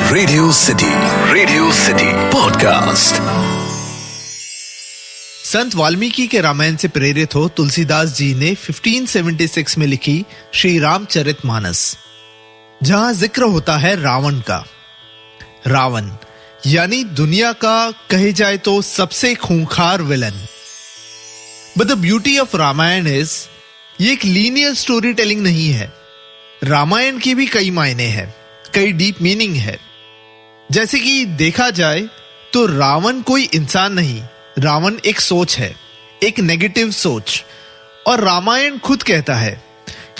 Radio city podcast. संत वाल्मीकि के रामायण से प्रेरित हो तुलसीदास जी ने 1576 में लिखी श्री रामचरितमानस, जहां जिक्र होता है रावण का। रावण यानी दुनिया का कहे जाए तो सबसे खूंखार villain. But the beauty of Ramayana is ये एक लीनियर स्टोरी टेलिंग नहीं है। रामायण के भी कई मायने हैं, कई डीप मीनिंग है। जैसे कि देखा जाए तो रावण कोई इंसान नहीं, रावण एक सोच है, एक नेगेटिव सोच। और रामायण खुद कहता है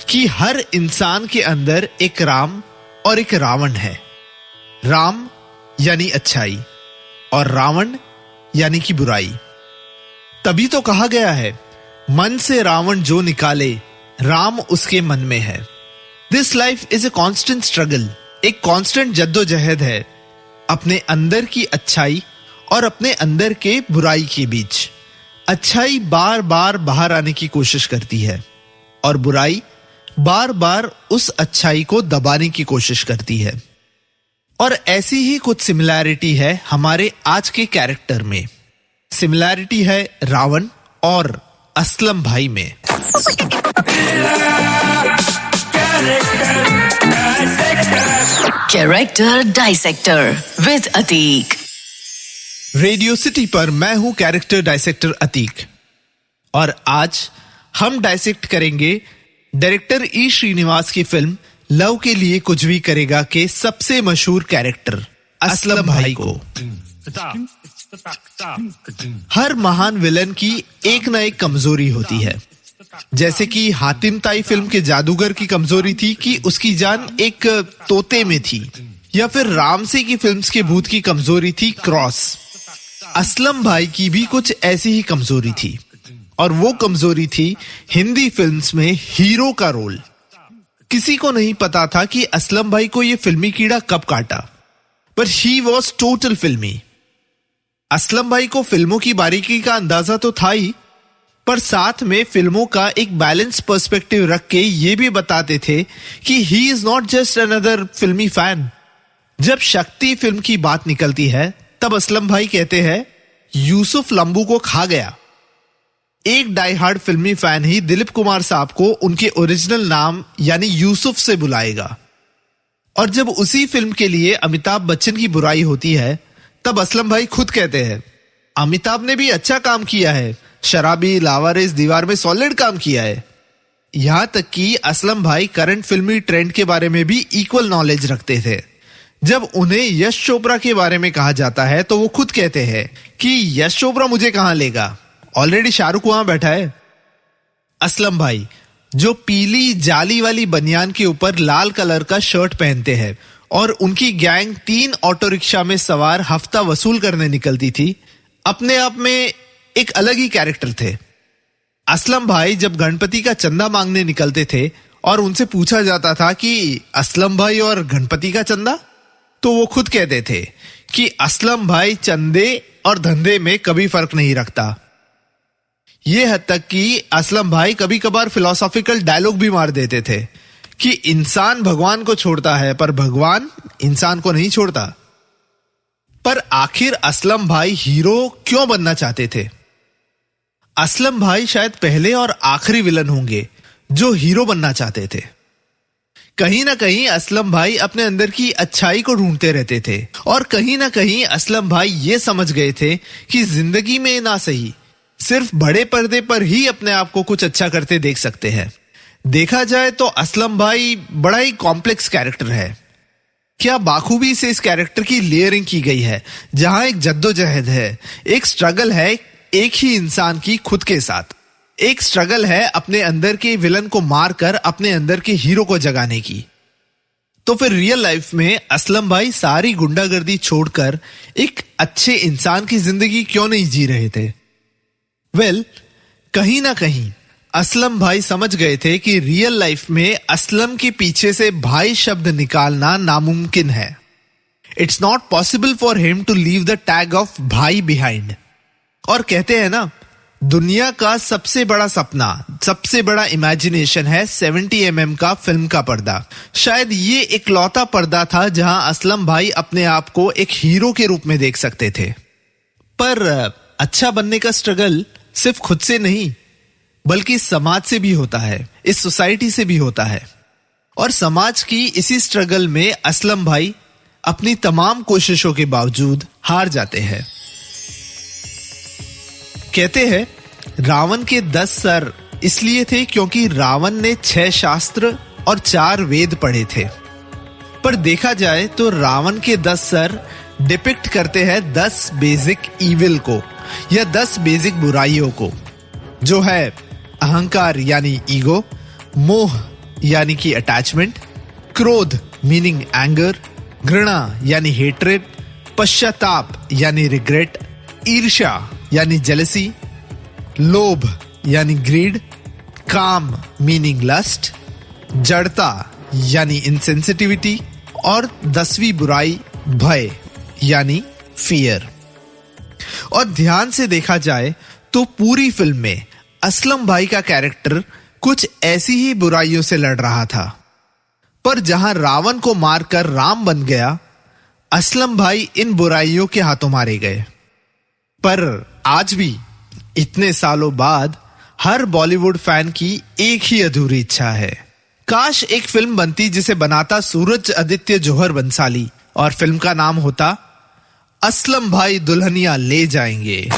कि हर इंसान के अंदर एक राम और एक रावण है। राम यानी अच्छाई और रावण यानी कि बुराई। तभी तो कहा गया है, मन से रावण जो निकाले राम उसके मन में है। This life is a constant struggle, एक कॉन्स्टेंट जद्दोजहद है अपने अंदर की अच्छाई और अपने अंदर के बुराई के बीच। अच्छाई बार बार बाहर आने की कोशिश करती है और बुराई बार बार उस अच्छाई को दबाने की कोशिश करती है। और ऐसी ही कुछ सिमिलैरिटी है हमारे आज के कैरेक्टर में। सिमिलैरिटी है रावण और असलम भाई में। Character dissector with Atiq. Radio city पर मैं हूं कैरेक्टर डाइसेक्टर अतीक और आज हम डाइसेक्ट करेंगे डायरेक्टर ई श्रीनिवास की फिल्म लव के लिए कुछ भी करेगा के सबसे मशहूर कैरेक्टर असलम भाई को। हर महान विलन की एक ना एक कमजोरी होती है। जैसे कि हातिम ताई फिल्म के जादूगर की कमजोरी थी कि उसकी जान एक तोते में थी, या फिर रामसी की फिल्म्स के भूत की कमजोरी थी क्रॉस। असलम भाई की भी कुछ ऐसी ही कमजोरी थी और वो कमजोरी थी हिंदी फिल्म्स में हीरो का रोल। किसी को नहीं पता था कि असलम भाई को ये फिल्मी कीड़ा कब काटा, बट ही वॉज टोटल फिल्मी। असलम भाई को फिल्मों की बारीकी का अंदाजा तो था ही, पर साथ में फिल्मों का एक बैलेंस पर्सपेक्टिव रख के ये भी बताते थे कि he is not just another फिल्मी फैन। जब शक्ति फिल्म की बात निकलती है तब असलम भाई कहते हैं यूसुफ लंबू को खा गया। एक डाई हार्ड फिल्मी फैन ही दिलीप कुमार साहब को उनके ओरिजिनल नाम यानी यूसुफ से बुलाएगा। और जब उसी फिल्म के लिए अमिताभ बच्चन की बुराई होती है तब असलम भाई खुद कहते हैं अमिताभ ने भी अच्छा काम किया है, शराबी, लावारिस, दीवार में सॉलिड काम किया है। यहां तक कि असलम भाई करंट फिल्मी ट्रेंड के बारे में भी इक्वल नॉलेज रखते थे। जब उन्हें यश चोपड़ा के बारे में कहा जाता है तो वो खुद कहते हैं कि यश चोपड़ा मुझे कहां लेगा, ऑलरेडी शाहरुख वहां बैठा है। असलम भाई जो पीली जाली वाली बनियान के ऊपर लाल कलर का शर्ट पहनते हैं और उनकी गैंग 3 ऑटो रिक्शा में सवार हफ्ता वसूल करने निकलती थी, अपने आप में एक अलग ही कैरेक्टर थे। असलम भाई जब गणपति का चंदा मांगने निकलते थे और उनसे पूछा जाता था कि असलम भाई और गणपति का चंदा, तो वो खुद कहते थे कि असलम भाई चंदे और धंधे में कभी फर्क नहीं रखता। यह हद तक कि असलम भाई कभी कभार फिलोसॉफिकल डायलॉग भी मार देते थे कि इंसान भगवान को छोड़ता है पर भगवान इंसान को नहीं छोड़ता। पर आखिर असलम भाई हीरो क्यों बनना चाहते थे? असलम भाई शायद पहले और आखिरी विलन होंगे जो हीरो बनना चाहते थे। कहीं ना कहीं असलम भाई अपने अंदर की अच्छाई को ढूंढते रहते थे और कहीं ना कहीं असलम भाई ये समझ गए थे कि जिंदगी में ना सही सिर्फ बड़े पर्दे पर ही अपने आप को कुछ अच्छा करते देख सकते हैं। देखा जाए तो असलम भाई बड़ा ही कॉम्प्लेक्स कैरेक्टर है। क्या बाखूबी से इस कैरेक्टर की लेयरिंग की गई है, जहां एक जद्दोजहद है, एक स्ट्रगल है एक ही इंसान की खुद के साथ, एक स्ट्रगल है अपने अंदर के विलन को मारकर अपने अंदर के हीरो को जगाने की। तो फिर रियल लाइफ में असलम भाई सारी गुंडागर्दी छोड़कर एक अच्छे इंसान की जिंदगी क्यों नहीं जी रहे थे? वेल, कहीं ना कहीं असलम भाई समझ गए थे कि रियल लाइफ में असलम के पीछे से भाई शब्द निकालना नामुमकिन है। It's not possible for him to leave the tag of भाई बिहाइंड। और कहते हैं ना, दुनिया का सबसे बड़ा सपना, सबसे बड़ा इमेजिनेशन है 70 mm का फिल्म का पर्दा। शायद ये इकलौता पर्दा था जहां असलम भाई अपने आप को एक हीरो के रूप में देख सकते थे। पर अच्छा बनने का स्ट्रगल सिर्फ खुद से नहीं बल्कि समाज से भी होता है, इस सोसाइटी से भी होता है। और समाज की इसी स्ट्रगल में असलम भाई अपनी तमाम कोशिशों के बावजूद हार जाते हैं। कहते हैं रावण के 10 सर इसलिए थे क्योंकि रावण ने 6 शास्त्र और 4 वेद पढ़े थे। पर देखा जाए तो रावण के 10 सर डिपिक्ट करते हैं 10 बेसिक इविल को या 10 बेसिक बुराइयों को, जो है अहंकार यानी ईगो, मोह यानी कि अटैचमेंट, क्रोध मीनिंग एंगर, घृणा यानी हेट्रेड, पश्चाताप यानी रिग्रेट, ईर्ष्या यानी जेलसी, लोभ यानी ग्रीड, काम मीनिंग लस्ट, जड़ता यानी इनसेंसिटिविटी और 10वीं बुराई भय यानी फियर। और ध्यान से देखा जाए तो पूरी फिल्म में असलम भाई का कैरेक्टर कुछ ऐसी ही बुराइयों से लड़ रहा था। पर जहां रावण को मारकर राम बन गया, असलम भाई इन बुराइयों के हाथों मारे गए। पर आज भी इतने सालों बाद हर बॉलीवुड फैन की एक ही अधूरी इच्छा है, काश एक फिल्म बनती जिसे बनाता सूरज आदित्य जौहर बंसाली और फिल्म का नाम होता असलम भाई दुल्हनिया ले जाएंगे।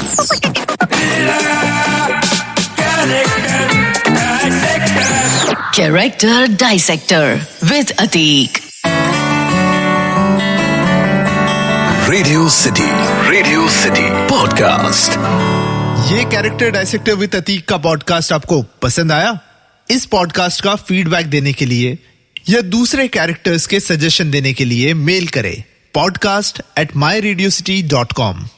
Character Dissector with Ateek. Radio city podcast. ये कैरेक्टर डायसेक्टर विद अतीक का पॉडकास्ट आपको पसंद आया? इस पॉडकास्ट का फीडबैक देने के लिए या दूसरे कैरेक्टर्स के सजेशन देने के लिए मेल करें podcast@myradiocity.com।